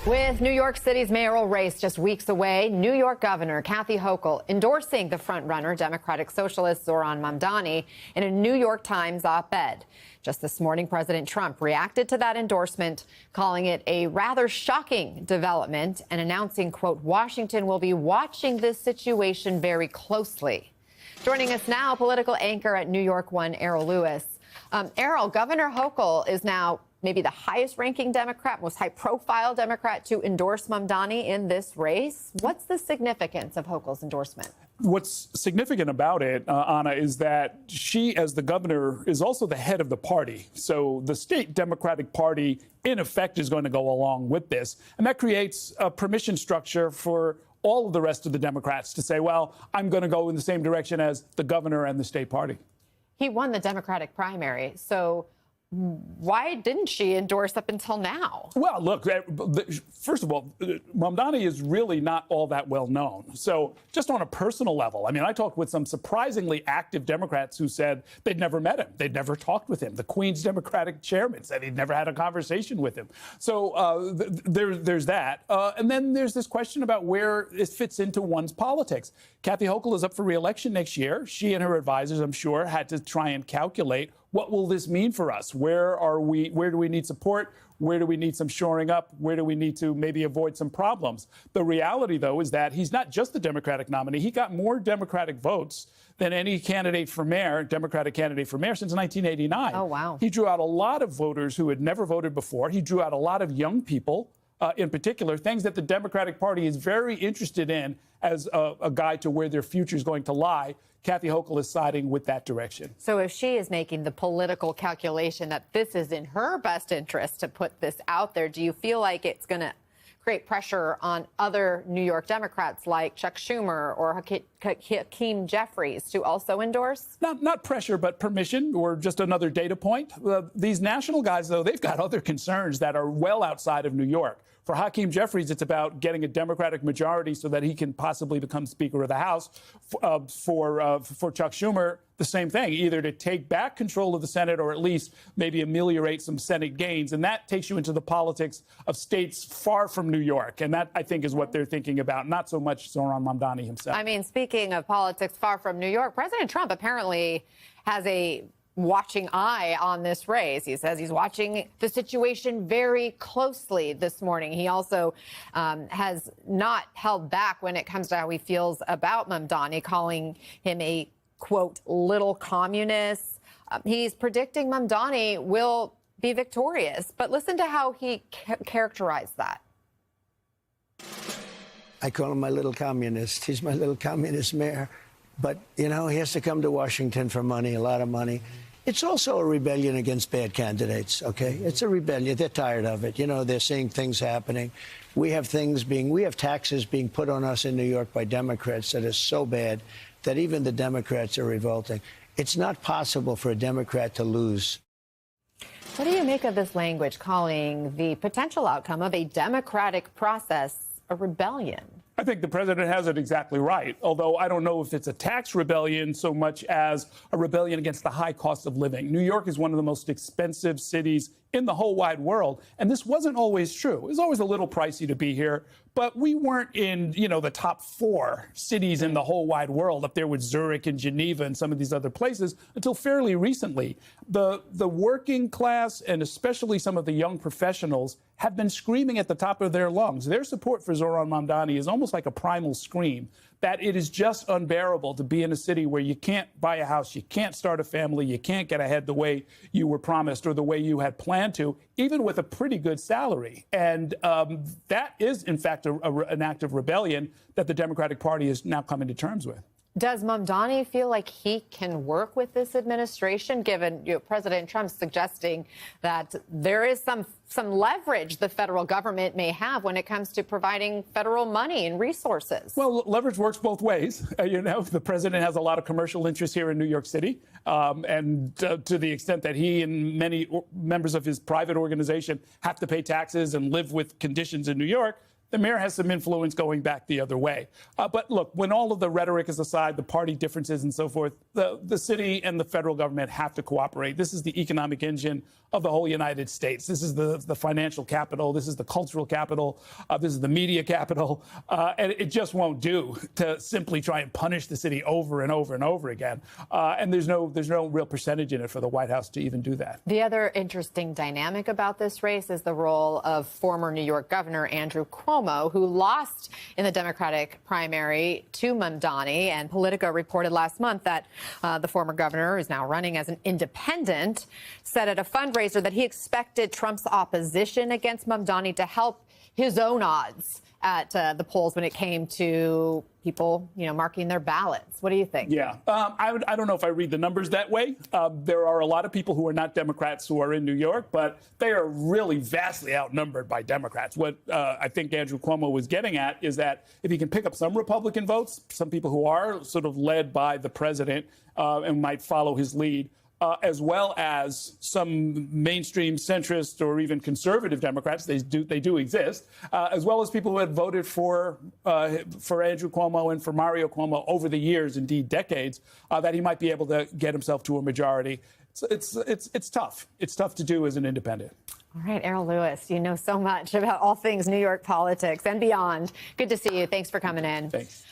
With New York City's mayoral race just weeks away, New York Governor Kathy Hochul endorsing the frontrunner Democratic Socialist Zohran Mamdani in a New York Times op-ed. Just this morning, President Trump reacted to that endorsement, calling it a rather shocking development and announcing, quote, Washington will be watching this situation very closely. Joining us now, political anchor at New York One, Errol Louis. Errol, Governor Hochul is now maybe the highest-ranking Democrat, most high-profile Democrat to endorse Mamdani in this race. What's the significance of Hochul's endorsement? What's significant about it, Anna, is that she, as the governor, is also the head of the party. So the state Democratic Party, in effect, is going to go along with this. And that creates a permission structure for all of the rest of the Democrats to say, well, I'm going to go in the same direction as the governor and the state party. He won the Democratic primary, so why didn't she endorse up until now? Well, look, first of all, Mamdani is really not all that well known. So just on a personal level, I mean, I talked with some surprisingly active Democrats who said they'd never met him. They'd never talked with him. The Queen's Democratic chairman said he'd never had a conversation with him. So there's that. And then there's this question about where it fits into one's politics. Kathy Hochul is up for re-election next year. She and her advisors, I'm sure, had to try and calculate what will this mean for us? Where are we? Where do we need support? Where do we need some shoring up? Where do we need to maybe avoid some problems? The reality, though, is that he's not just the Democratic nominee. He got more Democratic votes than any candidate for mayor, Democratic candidate for mayor, since 1989. Oh, wow. He drew out a lot of voters who had never voted before. He drew out a lot of young people, in particular, things that the Democratic Party is very interested in as a guide to where their future is going to lie. Kathy Hochul is siding with that direction. So if she is making the political calculation that this is in her best interest to put this out there, do you feel like it's going to create pressure on other New York Democrats like Chuck Schumer or Hakeem Jeffries to also endorse? Not pressure, but permission, or just another data point. These national guys, though, they've got other concerns that are well outside of New York. For Hakeem Jeffries, it's about getting a Democratic majority so that he can possibly become Speaker of the House. For Chuck Schumer, the same thing, either to take back control of the Senate or at least maybe ameliorate some Senate gains. And that takes you into the politics of states far from New York. And that, I think, is what they're thinking about, not so much Zohran Mamdani himself. I mean, speaking of politics far from New York, President Trump apparently has a watching eye on this race. He says he's watching the situation very closely this morning. He also has not held back when it comes to how he feels about Mamdani, calling him a, quote, little communist. He's predicting Mamdani will be victorious. But listen to how he characterized that. I call him my little communist. He's my little communist mayor. But, you know, he has to come to Washington for money, a lot of money. It's also a rebellion against bad candidates, okay? It's a rebellion. They're tired of it. You know, they're seeing things happening. We have taxes being put on us in New York by Democrats that is so bad that even the Democrats are revolting. It's not possible for a Democrat to lose. What do you make of this language calling the potential outcome of a democratic process a rebellion? I think the president has it exactly right, although I don't know if it's a tax rebellion so much as a rebellion against the high cost of living. New York is one of the most expensive cities in the whole wide world, and this wasn't always true. It was always a little pricey to be here, but we weren't in, you know, the top 4 cities in the whole wide world, up there with Zurich and Geneva and some of these other places, until fairly recently. The working class, and especially some of the young professionals, have been screaming at the top of their lungs. Their support for Zohran Mamdani is almost like a primal scream that it is just unbearable to be in a city where you can't buy a house, you can't start a family, you can't get ahead the way you were promised or the way you had planned to, even with a pretty good salary. And that is, in fact, an act of rebellion that the Democratic Party is now coming to terms with. Does Mamdani feel like he can work with this administration, given President Trump suggesting that there is some leverage the federal government may have when it comes to providing federal money and resources? Well, leverage works both ways. You know, the president has a lot of commercial interests here in New York City. And to the extent that he and many members of his private organization have to pay taxes and live with conditions in New York, the mayor has some influence going back the other way. But look, when all of the rhetoric is aside, the party differences and so forth, the city and the federal government have to cooperate. This is the economic engine of the whole United States. This is the financial capital. This is the cultural capital. This is the media capital. And it just won't do to simply try and punish the city over and over and over again. And there's no real percentage in it for the White House to even do that. The other interesting dynamic about this race is the role of former New York Governor Andrew Cuomo, who lost in the Democratic primary to Mamdani. And Politico reported last month that the former governor, who's now running as an independent, said at a fundraiser that he expected Trump's opposition against Mamdani to help his own odds at the polls when it came to people, marking their ballots. What do you think? Yeah, I don't know if I read the numbers that way. There are a lot of people who are not Democrats who are in New York, but they are really vastly outnumbered by Democrats. What I think Andrew Cuomo was getting at is that if he can pick up some Republican votes, some people who are sort of led by the president and might follow his lead, as well as some mainstream centrist or even conservative Democrats, they do exist, as well as people who had voted for Andrew Cuomo and for Mario Cuomo over the years, indeed decades, that he might be able to get himself to a majority. It's tough. It's tough to do as an independent. All right, Errol Louis, you know so much about all things New York politics and beyond. Good to see you. Thanks for coming in. Thanks.